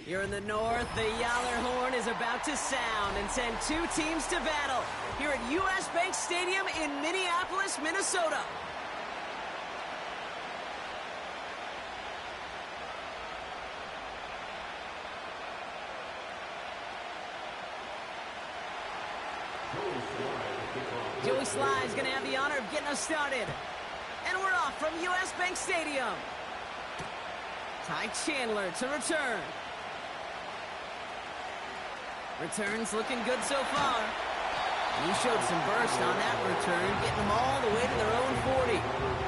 Here in the north, the Yaller horn is about to sound and send two teams to battle here at U.S. Bank Stadium in Minneapolis, Minnesota. Joey Sly is going to have the honor of getting us started. And we're off from U.S. Bank Stadium. Ty Chandler to return. Return's looking good so far. He showed some burst on that return, getting them all the way to their own 40.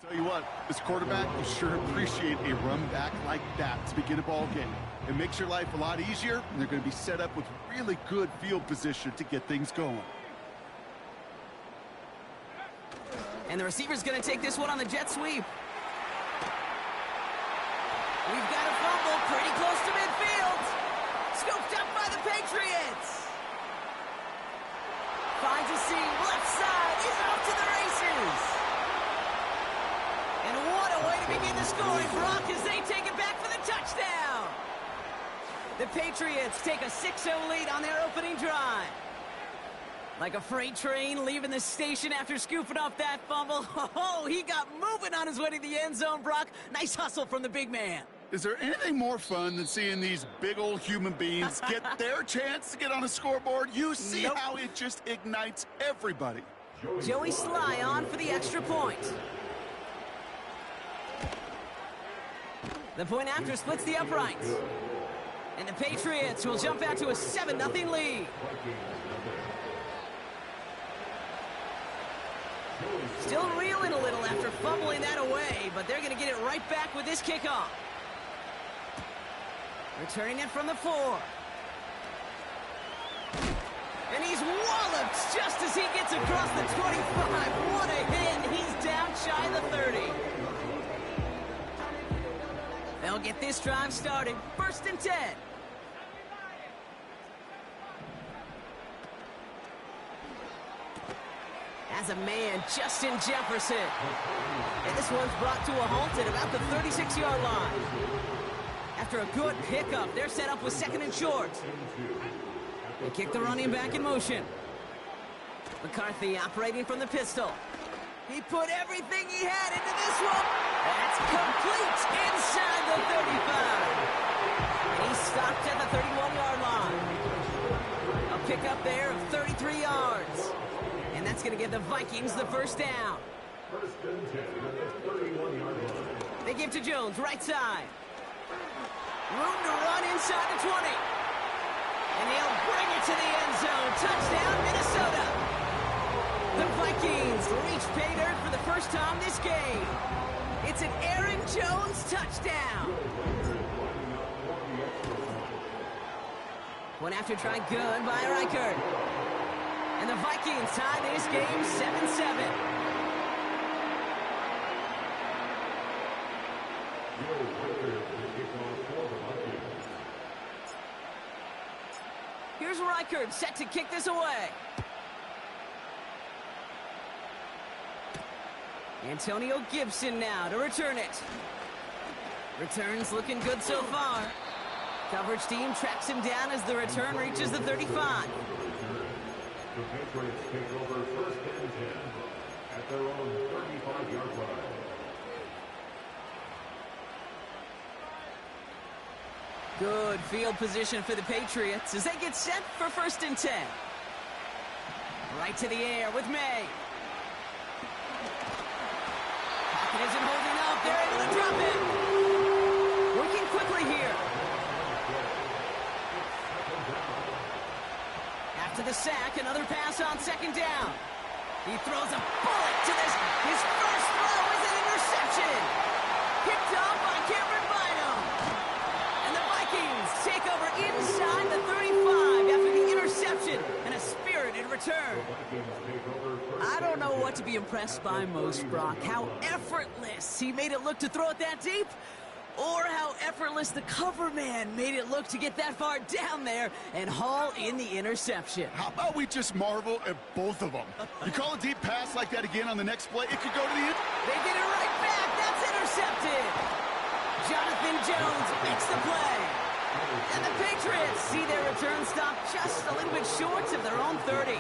Tell you what, this quarterback will sure appreciate a run back like that to begin a ball game. It makes your life a lot easier, and they're going to be set up with really good field position to get things going. And the receiver's going to take this one on the jet sweep. We've got a fumble pretty close to midfield. Scooped up by the Patriots. Finds a seam, left side. He's off to the races. And what a way to begin the scoring, Brock, as they take it back for the touchdown. The Patriots take a 6-0 lead on their opening drive. Like a freight train leaving the station after scooping up that fumble. Oh, he got moving on his way to the end zone, Brock. Nice hustle from the big man. Is there anything more fun than seeing these big old human beings get their chance to get on a scoreboard? You see how it just ignites everybody. Joey Sly on for the extra point. The point after splits the uprights. And the Patriots will jump out to a 7-0 lead. Still reeling a little after fumbling that away, but they're going to get it right back with this kickoff. Returning it from the 4. And he's walloped just as he gets across the 25. What a hit. He's down shy of the 30. They'll get this drive started. 1st and 10. As a man, Justin Jefferson. And this one's brought to a halt at about the 36-yard line. After a good pickup, they're set up with 2nd and short. They kick the running back in motion. McCarthy operating from the pistol. He put everything he had into this one. That's complete inside the 35. And he's stopped at the 31-yard line. A pickup there of 33 yards. And that's going to give the Vikings the first down. They give to Jones, right side. Room to run inside the 20. And he'll bring it to the end zone. Touchdown, Minnesota. The Vikings reach pay dirt for the first time this game. It's an Aaron Jones touchdown. One after try good by Reichert. And the Vikings tie this game 7-7. Here's Reichert set to kick this away. Antonio Gibson now to return it. Return's looking good so far. Coverage team tracks him down as the return reaches the 35. The Patriots take over 1st and 10 at their own 35-yard line. Good field position for the Patriots as they get set for 1st and 10. Right to the air with May. Pocket isn't holding up. They're able to drop it. Working quickly here. After the sack, another pass on 2nd down. He throws a bullet to this. His first throw is an interception. Picked off by Cameron Bynum. And the Vikings I don't know what to be impressed by most, Brock. How effortless he made it look to throw it that deep, or how effortless the cover man made it look to get that far down there and haul in the interception. How about we just marvel at both of them? You call a deep pass like that again on the next play, it could go to the end. They get it right back. That's intercepted. Jonathan Jones makes the play. And the Patriots see their return stop just a little bit short of their own 30.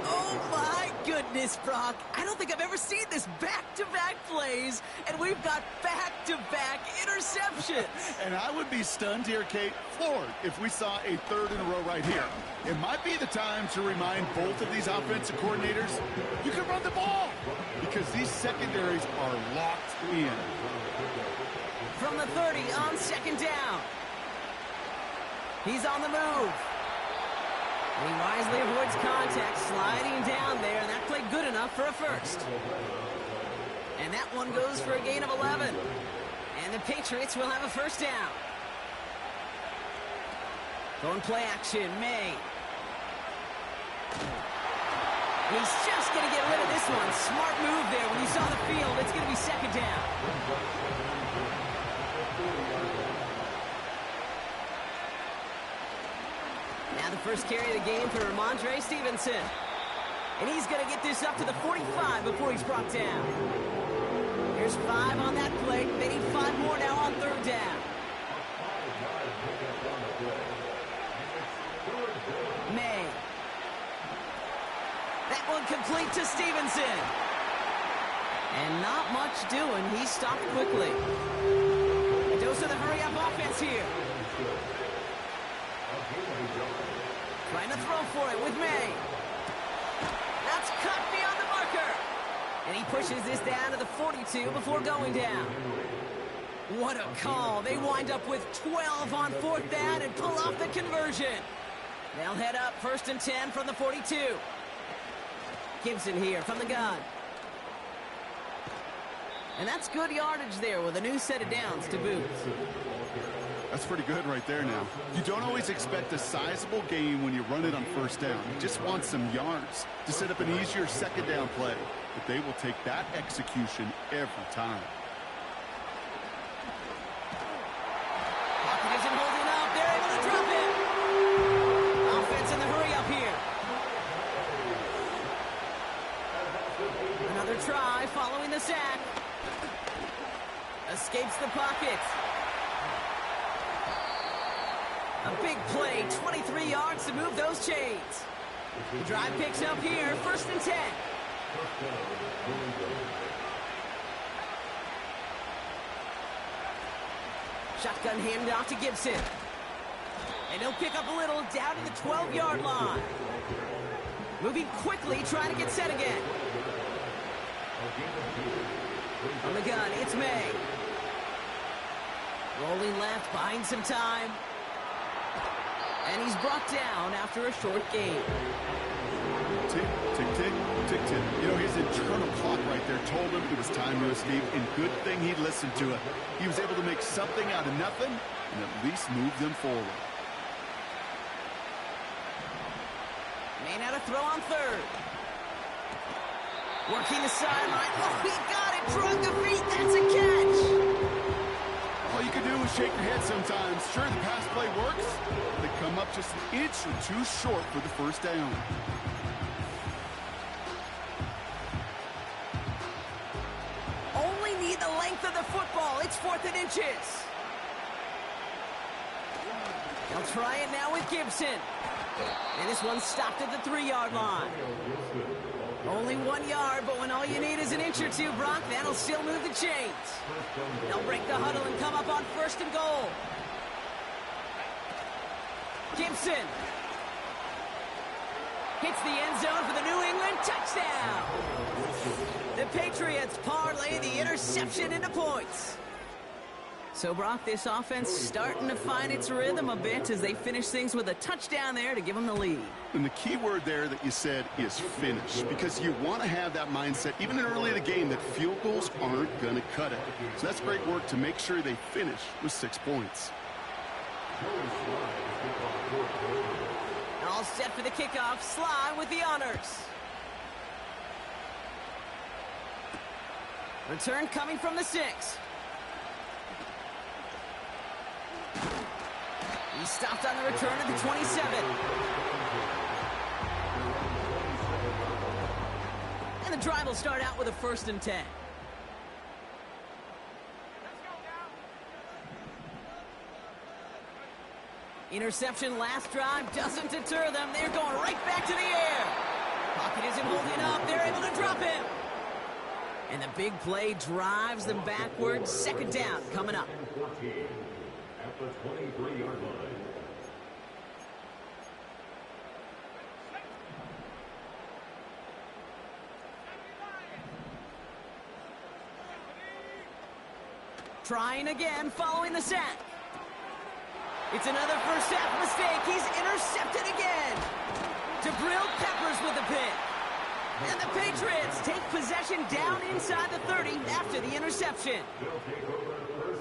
Oh, my goodness, Brock. I don't think I've ever seen this back-to-back plays, and we've got back-to-back interceptions. And I would be stunned here, Kate, floored, if we saw a third in a row right here. It might be the time to remind both of these offensive coordinators, you can run the ball, because these secondaries are locked in. From the 30 on second down. He's on the move. And he wisely avoids contact, sliding down there, and that played good enough for a first. And that one goes for a gain of 11. And the Patriots will have a first down. Going play action, May. He's just going to get rid of this one. Smart move there. When you saw the field, it's going to be second down. Now the first carry of the game for Ramondre Stevenson. And he's going to get this up to the 45 before he's brought down. Here's 5 on that play. They need 5 more now on third down. May. That one complete to Stevenson. And not much doing. He stopped quickly. A dose of the hurry-up offense here. Trying to throw for it with May. That's cut beyond the marker. And he pushes this down to the 42 before going down. What a call. They wind up with 12 on fourth down and pull off the conversion. They'll head up first and 10 from the 42. Gibson here from the gun. And that's good yardage there with a new set of downs to boot. That's pretty good right there now. You don't always expect a sizable gain when you run it on first down. You just want some yards to set up an easier second down play. But they will take that execution every time. Pocket isn't holding up. They're able to drop it. Offense in the hurry up here. Another try following the sack. Escapes the pocket. A big play, 23 yards to move those chains. The drive picks up here, first and 10. Shotgun handed off to Gibson. And he'll pick up a little down to the 12-yard line. Moving quickly, trying to get set again. On the gun, it's May. Rolling left, buying some time. And he's brought down after a short game. Tick, tick, tick, tick, tick. You know, his internal clock right there told him it was time to escape, and good thing he listened to it. He was able to make something out of nothing and at least move them forward. May now to throw on third. Working the sideline. Oh, he got it. Drug the feet. That's a catch. All you can do is shake your head sometimes. Sure, the pass play works. They come up just an inch or two short for the first down. Only need the length of the football. It's 4th and inches. They'll try it now with Gibson. And this one's stopped at the 3-yard line. Only 1 yard, but when all you need is an inch or two, Brock, that'll still move the chains. They'll break the huddle and come up on first and goal. Gibson hits the end zone for the New England touchdown. The Patriots parlay the interception into points. So, Brock, this offense starting to find its rhythm a bit as they finish things with a touchdown there to give them the lead. And the key word there that you said is finish, because you want to have that mindset, even early in the game, that field goals aren't going to cut it. So that's great work to make sure they finish with 6 points. All set for the kickoff. Sly with the honors. Return coming from the 6. He stopped on the return at the 27. And the drive will start out with a 1st and 10. Interception last drive doesn't deter them. They're going right back to the air. Pocket isn't holding up. They're able to drop him. And the big play drives them backwards. 2nd down coming up. At the 23-yard line. Trying again following the sack. It's another first half mistake. He's intercepted again. Jabril Peppers with the pick. And the Patriots take possession down inside the 30 after the interception.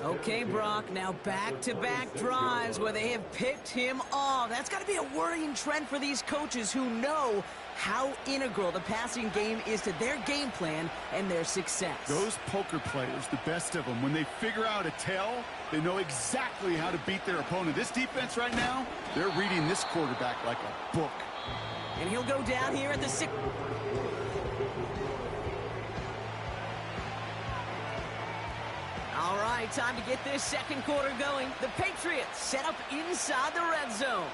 Okay, Brock, now back-to-back drives where they have picked him off. That's got to be a worrying trend for these coaches who know how integral the passing game is to their game plan and their success. Those poker players, the best of them, when they figure out a tell, they know exactly how to beat their opponent. This defense right now, they're reading this quarterback like a book. And he'll go down here at the 6. All right, time to get this 2nd quarter going. The Patriots set up inside the red zone.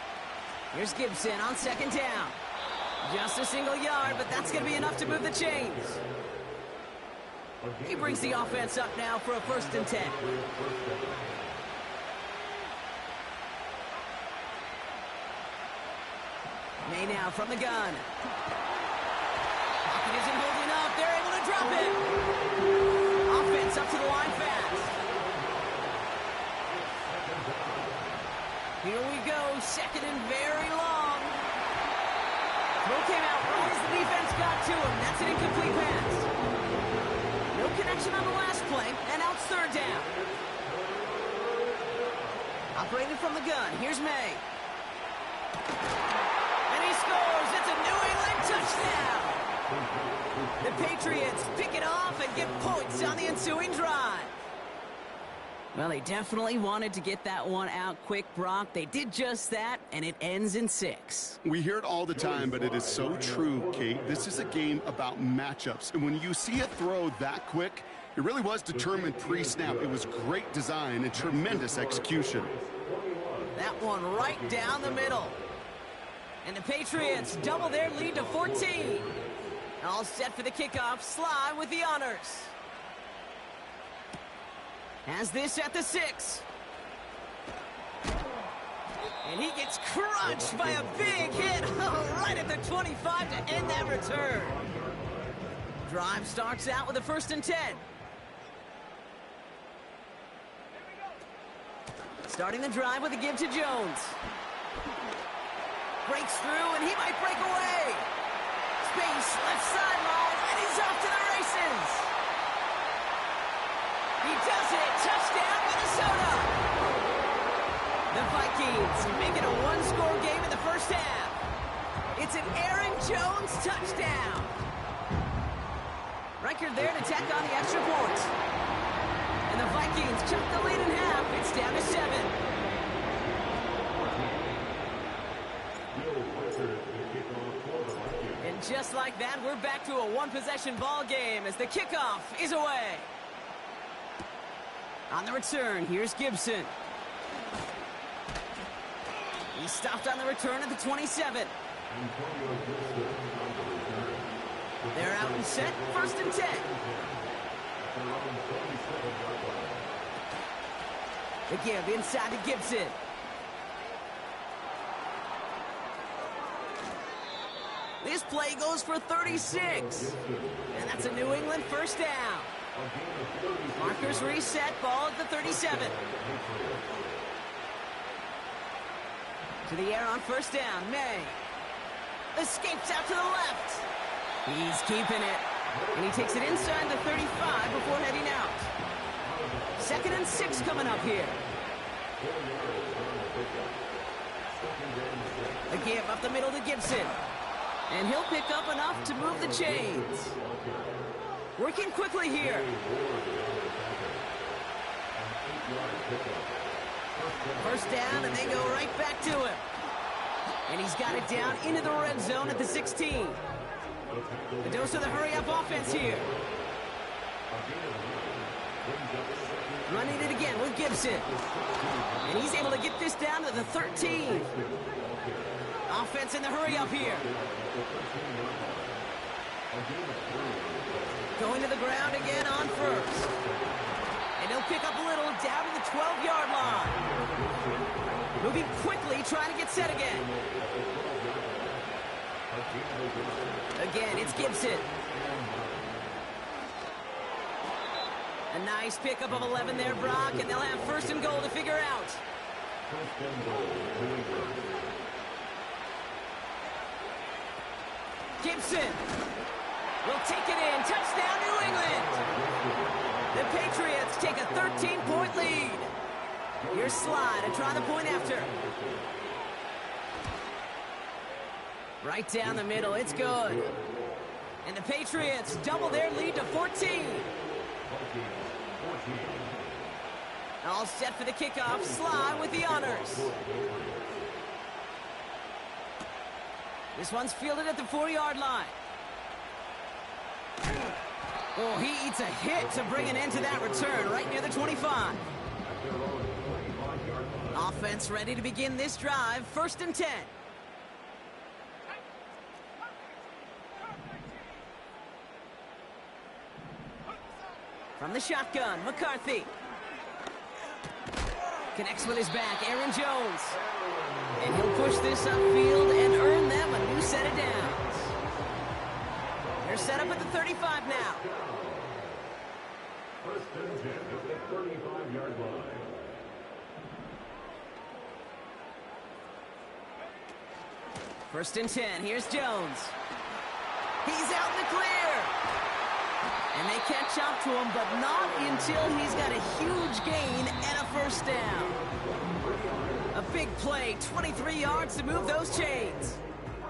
Here's Gibson on 2nd down. Just a single yard, but that's going to be enough to move the chains. He brings the offense up now for a 1st and 10. May now from the gun. Pocket isn't holding up. They're able to drop it. Offense up to the line fast. Here we go. 2nd and very long. Throw came out right as the defense got to him. That's an incomplete pass. No connection on the last play, and now it's 3rd down. Operated from the gun. Here's May. And he scores. It's a New England touchdown. The Patriots pick it off and get points on the ensuing drive. Well, they definitely wanted to get that one out quick, Brock. They did just that, and it ends in 6. We hear it all the time, but it is so true, Kate. This is a game about matchups. And when you see a throw that quick, it really was determined pre-snap. It was great design and tremendous execution. That one right down the middle. And the Patriots double their lead to 14. All set for the kickoff. Sly with the honors. Has this at the 6. And he gets crunched by a big hit right at the 25 to end that return. Drive starts out with a 1st and 10. Starting the drive with a give to Jones. Breaks through, and he might break away. Space, left sideline, and he's off to the races. He does it. Touchdown, Minnesota. The Vikings make it a one-score game in the first half. It's an Aaron Jones touchdown. Record there to tack on the extra point. And the Vikings cut the lead in half. It's down to 7. And just like that, we're back to a one-possession ball game as the kickoff is away. On the return, here's Gibson. He stopped on the return at the 27. They're out and set, 1st and 10. The give inside to Gibson. This play goes for 36. And that's a New England first down. Markers reset, ball at the 37. To the air on 1st down, May. Escapes out to the left. He's keeping it. And he takes it inside the 35 before heading out. 2nd and 6 coming up here. A give up the middle to Gibson. And he'll pick up enough to move the chains. Working quickly here. First down, and they go right back to him. And he's got it down into the red zone at the 16. A dose of the hurry-up offense here. Running it again with Gibson. And he's able to get this down to the 13. Offense in the hurry-up here. Going to the ground again on first. And he'll pick up a little down to the 12-yard line. Moving quickly, trying to get set again. Again, it's Gibson. A nice pickup of 11 there, Brock, and they'll have first and goal to figure out. Gibson will take it in. Touchdown, New England. The Patriots take a 13-point lead. Here's Slide to try the point after. Right down the middle. It's good. And the Patriots double their lead to 14. All set for the kickoff. Slide with the honors. This one's fielded at the 4-yard line. Oh, he eats a hit to bring an end to that return right near the 25. Offense ready to begin this drive. First and 10. From the shotgun, McCarthy. Connects with his back, Aaron Jones. And he'll push this upfield and earn them a new set of downs. They're set up at the 35 now. First and 10 at the 35-yard line. First and 10, here's Jones. He's out in the clear. And they catch up to him, but not until he's got a huge gain and a first down. A big play, 23 yards to move those chains.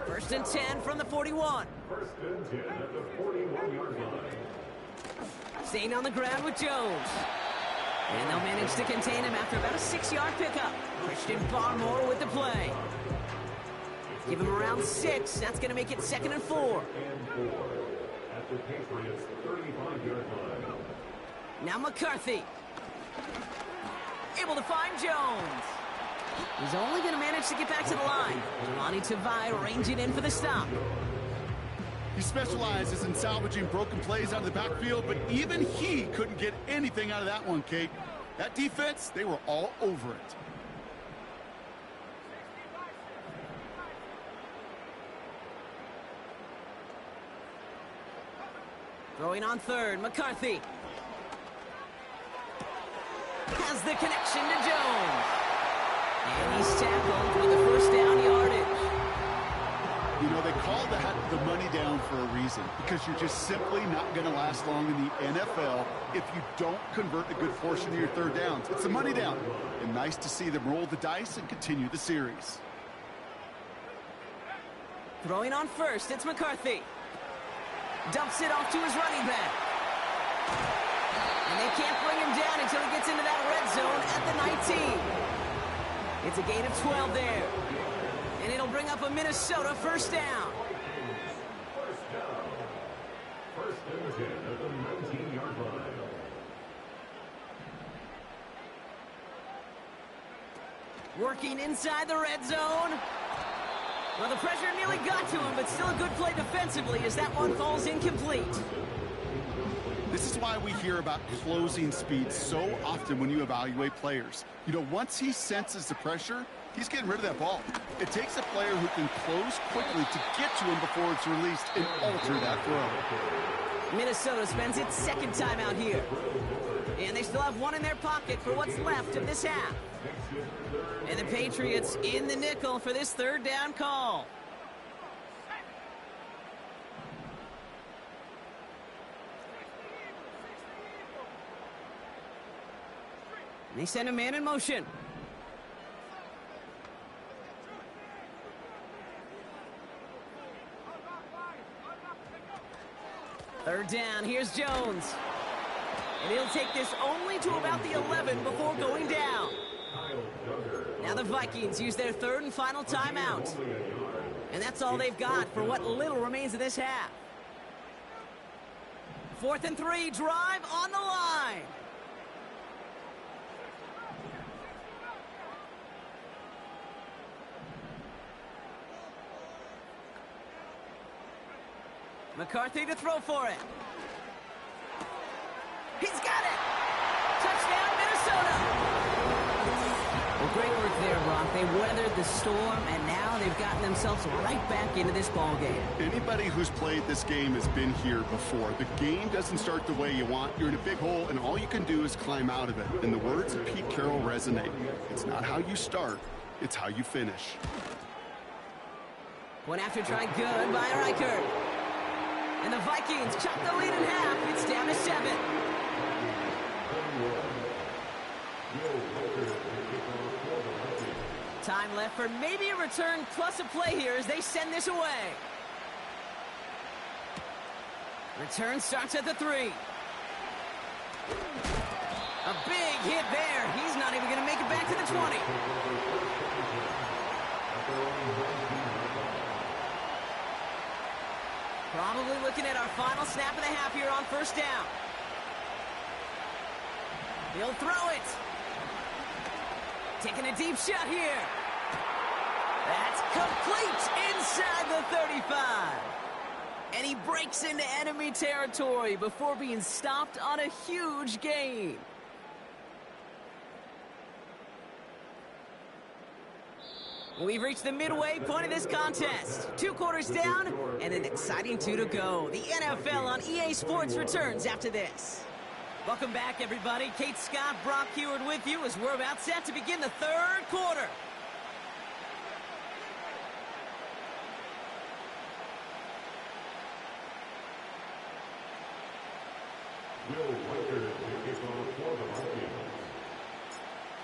First and 10 from the 41. First and 10 at the 41-yard line. Staying on the ground with Jones. And they'll manage to contain him after about a 6-yard pickup. Christian Barmore with the play. Give him around 6. That's going to make it 2nd and 4. And 4 at the Patriots' 35-yard line. Now McCarthy. Able to find Jones. He's only going to manage to get back to the line. Jelani Tavai ranging in for the stop. He specializes in salvaging broken plays out of the backfield, but even he couldn't get anything out of that one, Kate. That defense, they were all over it. Throwing on third, McCarthy. Has the connection to Jones. And he's tackled with the first down yardage. You know, they call that the money down for a reason, because you're just simply not going to last long in the NFL if you don't convert a good portion of your third downs. It's a money down. And nice to see them roll the dice and continue the series. Throwing on first, it's McCarthy. Dumps it off to his running back. And they can't bring him down until he gets into that red zone at the 19. It's a gain of 12 there. And it'll bring up a Minnesota first down. First and 10 at the 19-yard line. Working inside the red zone. Well, the pressure nearly got to him, but still a good play defensively as that one falls incomplete. This is why we hear about closing speed so often when you evaluate players. You know, once he senses the pressure, he's getting rid of that ball. It takes a player who can close quickly to get to him before it's released and alter that throw. Minnesota spends its second time out here. And they still have one in their pocket for what's left of this half. And the Patriots in the nickel for this third down call. They send a man in motion. Third down, here's Jones. And he'll take this only to about the 11 before going down. Now the Vikings use their third and final timeout. And that's all they've got for what little remains of this half. 4th and 3, drive on the line. McCarthy to throw for it. He's got it! Touchdown, Minnesota! Well, great work there, Brock. They weathered the storm, and now they've gotten themselves right back into this ball game. Anybody who's played this game has been here before. The game doesn't start the way you want. You're in a big hole, and all you can do is climb out of it. And the words of Pete Carroll resonate. It's not how you start, it's how you finish. One after try, good by Reichert. And the Vikings chop the lead in half. It's down to 7. Time left for maybe a return plus a play here as they send this away. Return starts at the 3. A big hit there. He's not even going to make it back to the 20. Probably looking at our final snap of the half here on first down. He'll throw it. Taking a deep shot here. That's complete inside the 35. And he breaks into enemy territory before being stopped on a huge gain. We've reached the midway point of this contest. 2 quarters down and an exciting 2 to go. The NFL on EA Sports returns after this. Welcome back, everybody. Kate Scott, Brock Heward with you as we're about set to begin the 3rd quarter.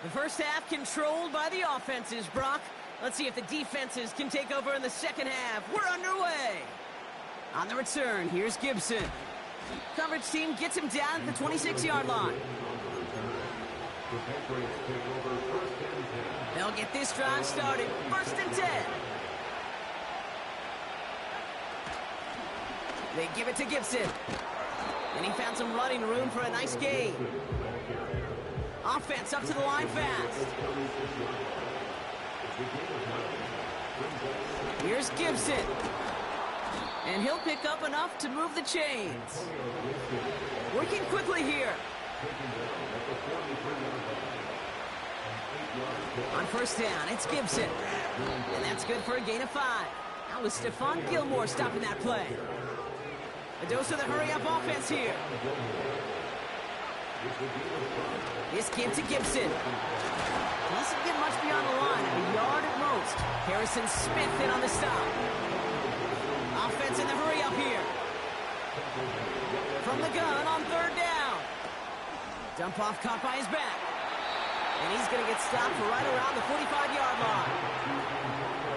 The first half controlled by the offenses, Brock. Let's see if the defenses can take over in the second half. We're underway. On the return, here's Gibson. Coverage team gets him down at the 26-yard line. They'll get this drive started. 1st and 10. They give it to Gibson. And he found some running room for a nice gain. Offense up to the line fast. Here's Gibson. And he'll pick up enough to move the chains. Working quickly here. On first down, it's Gibson. And that's good for a gain of 5. That was Stephon Gilmore stopping that play. A dose of the hurry-up offense here. This kid to Gibson. Doesn't get much beyond the line, a yard at most. Harrison Smith in on the stop. Offense in the hurry-up here. From the gun on 3rd down. Dump off caught by his back. And he's going to get stopped for right around the 45-yard line.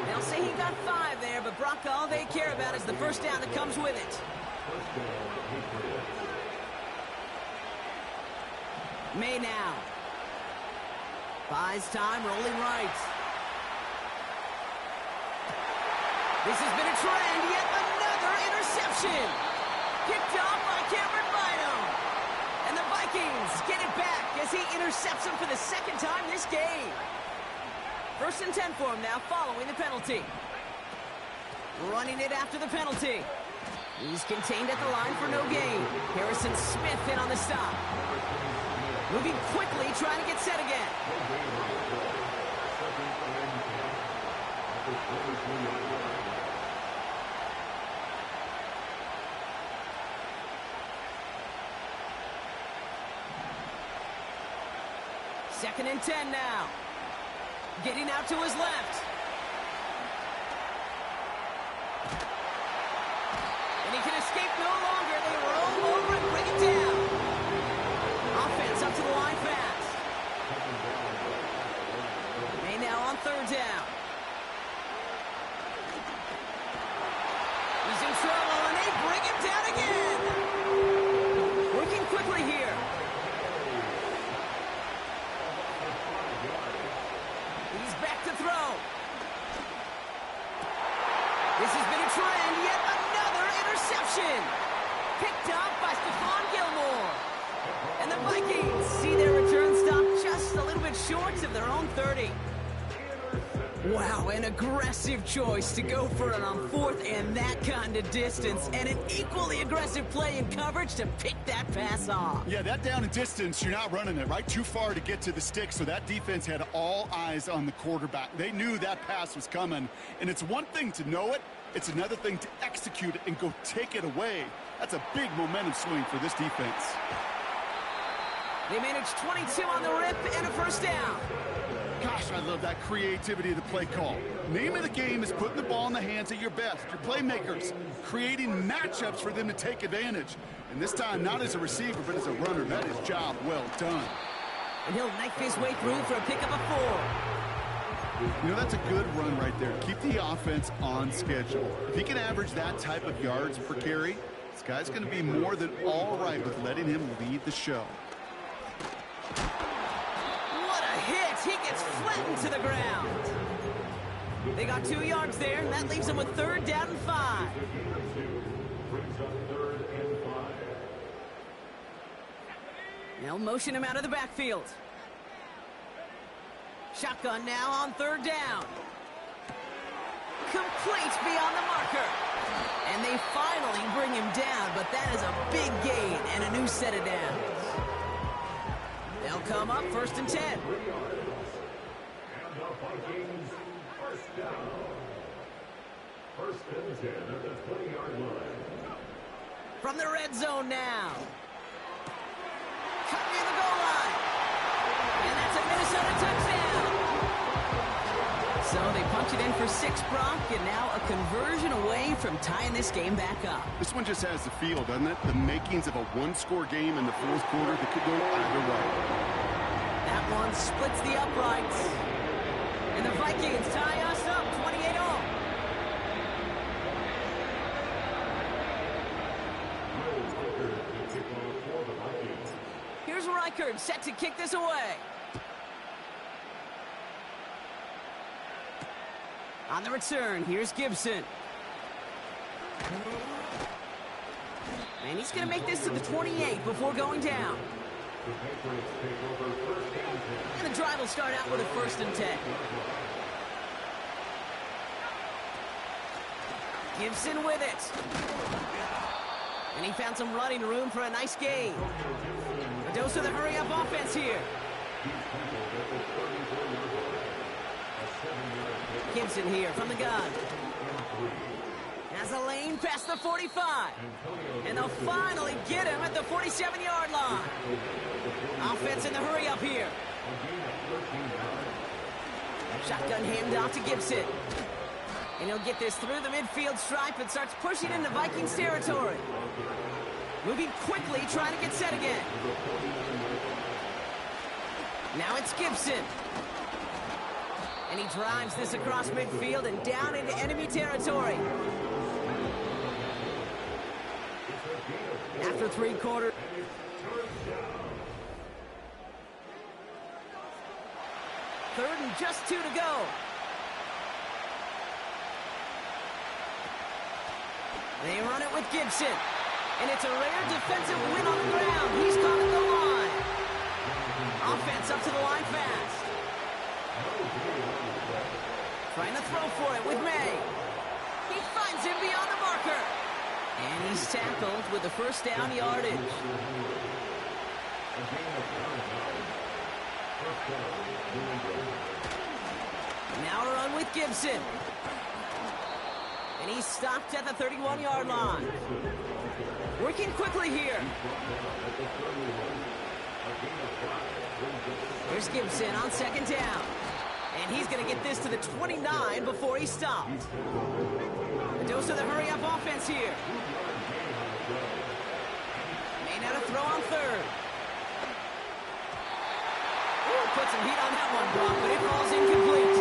They'll say he got 5 there, but Brock, all they care about is the first down that comes with it. May now. Buys time, rolling right. This has been a trend, yet another interception. Picked off by Cameron Bynum. And the Vikings get it back as he intercepts him for the 2nd time this game. 1st and 10 for him now following the penalty. Running it after the penalty. He's contained at the line for no gain. Harrison Smith in on the stop. Moving quickly, trying to get set again. Second and 10 now. Getting out to his left. And he can escape no longer. They roll over and bring it down. Offense up to the line fast. May now on 3rd down. He's in trouble, and they bring him down again. trend, yet another interception. Picked up by Stephon Gilmore. And the Vikings see their return stop just a little bit short of their own 30. Wow, an aggressive choice to go for it on fourth and that kind of distance, and an equally aggressive play in coverage to pick that pass off. Yeah, that down and distance, you're not running it, right? Too far to get to the stick, so that defense had all eyes on the quarterback. They knew that pass was coming, and it's one thing to know it, it's another thing to execute it and go take it away. That's a big momentum swing for this defense. They managed 22 on the rip and a first down. Gosh, I love that creativity of the play call. Name of the game is putting the ball in the hands of your best, your playmakers, creating matchups for them to take advantage. And this time, not as a receiver, but as a runner. That is job well done. And he'll knife his way through for a pickup of 4. You know, that's a good run right there. Keep the offense on schedule. If he can average that type of yards per carry, this guy's going to be more than all right with letting him lead the show. Hit. He gets flattened to the ground. They got 2 yards there, and that leaves them with 3rd down and 5. They'll motion him out of the backfield. Shotgun now on 3rd down. Complete beyond the marker. And they finally bring him down, but that is a big gain and a new set of downs. They'll come up 1st and 10. And the Vikings first down. 1st and 10 at the 20-yard line. From the red zone now. Cut near the goal line. And that's a Minnesota touchdown. So they punch it in for 6, Brock, and now a conversion away from tying this game back up. This one just has the feel, doesn't it? The makings of a one-score game in the 4th quarter that could go either way. That one splits the uprights. And the Vikings tie us up 28-all. Here's Reichard set to kick this away. On the return, here's Gibson. And he's going to make this to the 28 before going down. And the drive will start out with a 1st and 10. Gibson with it. And he found some running room for a nice gain. A dose of the hurry-up offense here. Gibson here from the gun. Has a lane past the 45. And they'll finally get him at the 47-yard line. Offense in the hurry-up here. Shotgun handoff to Gibson. And he'll get this through the midfield stripe and starts pushing into Vikings territory. Moving quickly, trying to get set again. Now it's Gibson. And he drives this across midfield and down into enemy territory. After 3 quarters. Third and just 2 to go. They run it with Gibson. And it's a rare defensive win on the ground. He's caught at the line. Offense up to the line fast. Trying to throw for it with May. He finds him beyond the marker. And he's tackled with the 1st down yardage. Now a run with Gibson. And he's stopped at the 31-yard line. Working quickly here. Here's Gibson on 2nd down. And he's going to get this to the 29 before he stopped. A dose of the hurry-up offense here. May not a throw on 3rd. Ooh, put some heat on that one, Brock, but it falls incomplete.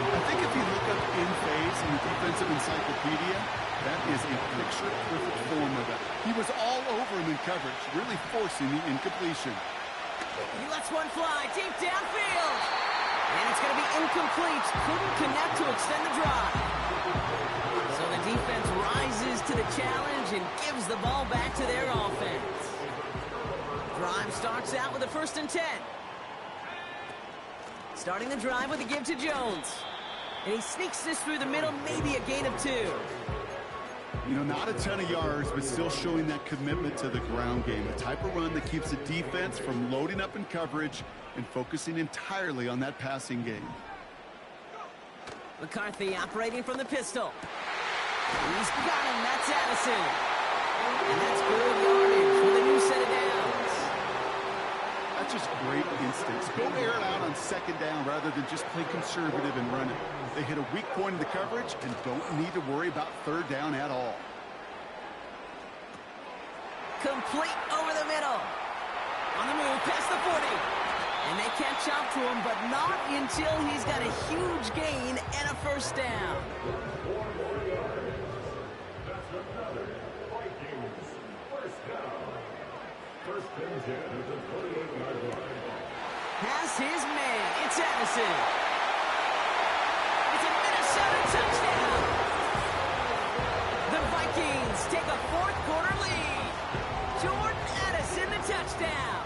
I think if you look up in phase in the defensive encyclopedia, that is a picture-perfect form of it. He was all over him in coverage, really forcing the incompletion. He lets one fly deep downfield. And it's going to be incomplete. Couldn't connect to extend the drive. So the defense rises to the challenge and gives the ball back to their offense. Drive starts out with a 1st and 10. Starting the drive with a give to Jones. And he sneaks this through the middle, maybe a gain of 2. You know, not a ton of yards, but still showing that commitment to the ground game. The type of run that keeps the defense from loading up in coverage and focusing entirely on that passing game. McCarthy operating from the pistol. He's got him. That's Addison. And that's good yardage with a new set of downs. That's just great instincts. Go air it out on 2nd down rather than just play conservative and run it. They hit a weak point in the coverage and don't need to worry about 3rd down at all. Complete over the middle. On the move, past the 40. And they catch up to him, but not until he's got a huge gain and a 1st down. That's another Vikings 1st down. 1st and 10 at the 28-yard line. Has his man. It's Addison. It's a Minnesota touchdown. The Vikings take a 4th quarter lead. Jordan Addison, the touchdown.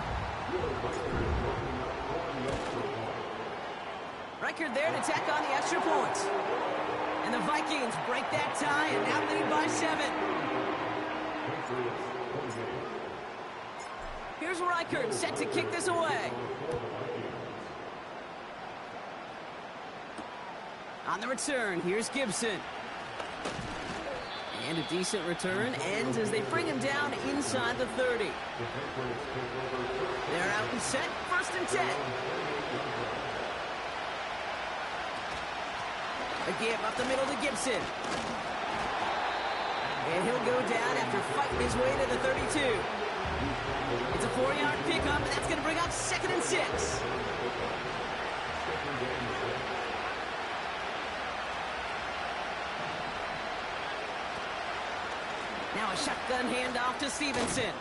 Record there to tack on the extra points. And the Vikings break that tie and now lead by 7. Here's Reichert set to kick this away. On the return, here's Gibson. And a decent return ends as they bring him down inside the 30. They're out and set, 1st and 10. A give up the middle to Gibson. And he'll go down after fighting his way to the 32. It's a 4-yard pickup, and that's going to bring up 2nd and 6. Now a shotgun handoff to Stevenson.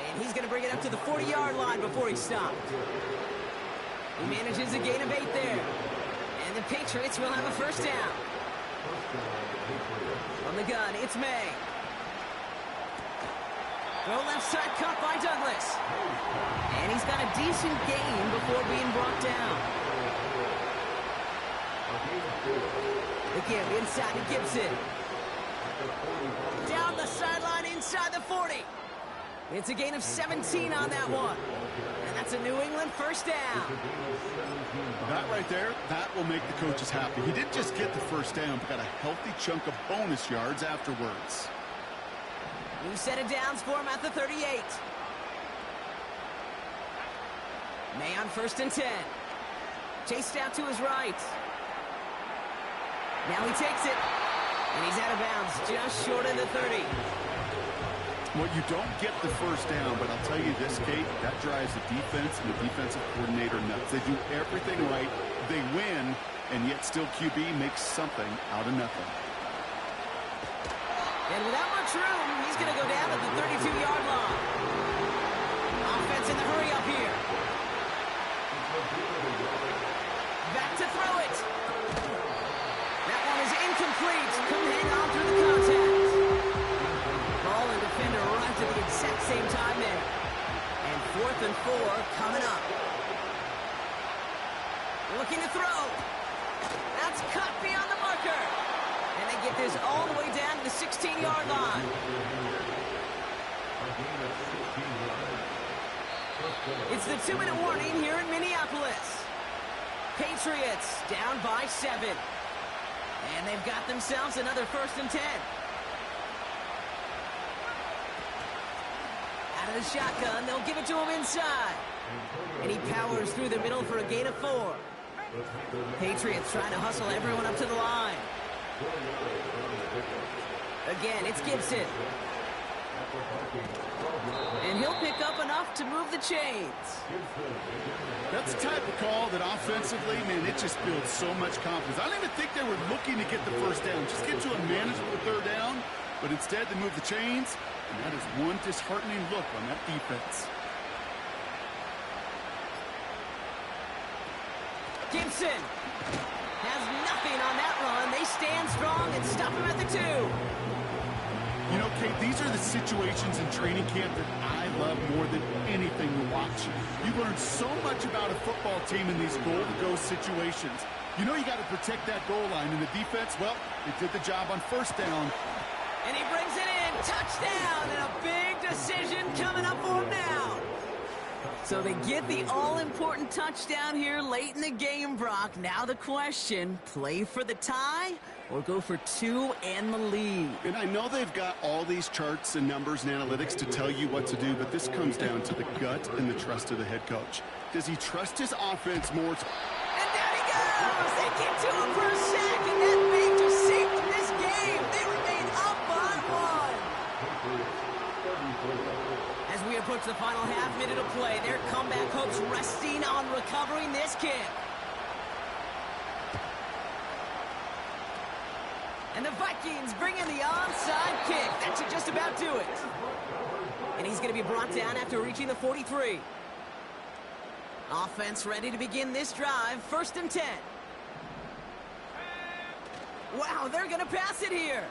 And he's going to bring it up to the 40-yard line before he stopped. He manages a gain of 8 there. And the Patriots will have a 1st down. On the gun, it's May. Throw left side cut by Douglas. And he's got a decent gain before being brought down. The give inside to Gibson. Down the sideline inside the 40. It's a gain of 17 on that one. And that's a New England 1st down. That right there, that will make the coaches happy. He didn't just get the 1st down, but got a healthy chunk of bonus yards afterwards. New set of downs for him at the 38. May on 1st and 10. Chased out to his right. Now he takes it. And he's out of bounds, just short of the 30. Well, you don't get the 1st down, but I'll tell you this, Kate, that drives the defense and the defensive coordinator nuts. They do everything right, they win, and yet still QB makes something out of nothing. And without much room, he's going to go down at the 32-yard line. Offense in the hurry up here. Back to throw it. That one is incomplete. Couldn't hang on through the contact. Ball and defender arrived at the exact same time there. And 4th and 4 coming up. Looking to throw. That's cut beyond the marker. And they get this all the way down to the 16-yard line. It's the 2-minute warning here in Minneapolis. Patriots down by 7. And they've got themselves another 1st and 10. Out of the shotgun, they'll give it to him inside. And he powers through the middle for a gain of 4. Patriots trying to hustle everyone up to the line. Again, it's Gibson. And he'll pick up enough to move the chains. That's the type of call that offensively, man, it just builds so much confidence. I don't even think they were looking to get the 1st down. Just get to a manageable 3rd down. But instead, they move the chains. And that is one disheartening look on that defense. Gibson. Has nothing on that run. They stand strong and stop him at the 2. You know, Kate, these are the situations in training camp that I love more than anything to watch. You learn so much about a football team in these goal-to-go situations. You know you got to protect that goal line, and the defense, well, they did the job on first down. And he brings it in. Touchdown, and a big decision coming up for him now. So they get the all-important touchdown here late in the game, Brock. Now the question, play for the tie or go for 2 and the lead? And I know they've got all these charts and numbers and analytics to tell you what to do, but this comes down to the gut and the trust of the head coach. Does he trust his offense more? And down he goes! They get to him for a sack, and that may just save them this game. They remain up by 1. As we approach the final half-minute of play, their comeback hopes resting on recovering this kick. And the Vikings bring in the onside kick. That should just about do it. And he's going to be brought down after reaching the 43. Offense ready to begin this drive. 1st and 10. Wow, they're going to pass it here.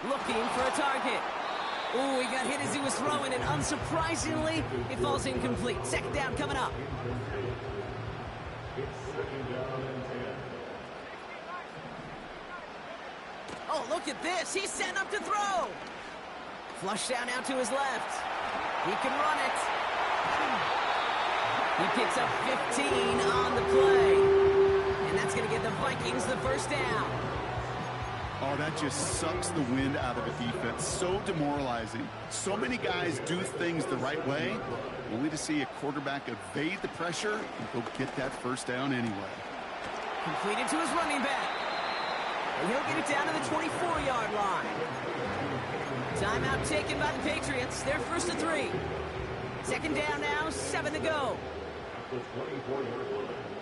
Looking for a target. Oh, he got hit as he was throwing, and unsurprisingly, it falls incomplete. 2nd down coming up. It's 2nd down and 10. Oh, look at this. He's set up to throw. Flush down out to his left. He can run it. He picks up 15 on the play. And that's going to get the Vikings the 1st down. Oh, that just sucks the wind out of a defense. So demoralizing. So many guys do things the right way, only to see a quarterback evade the pressure and go get that 1st down anyway. Completed to his running back. And he'll get it down to the 24-yard line. Timeout taken by the Patriots. They're 1st and 3. 2nd down now, 7 to go. At the 24-yard line.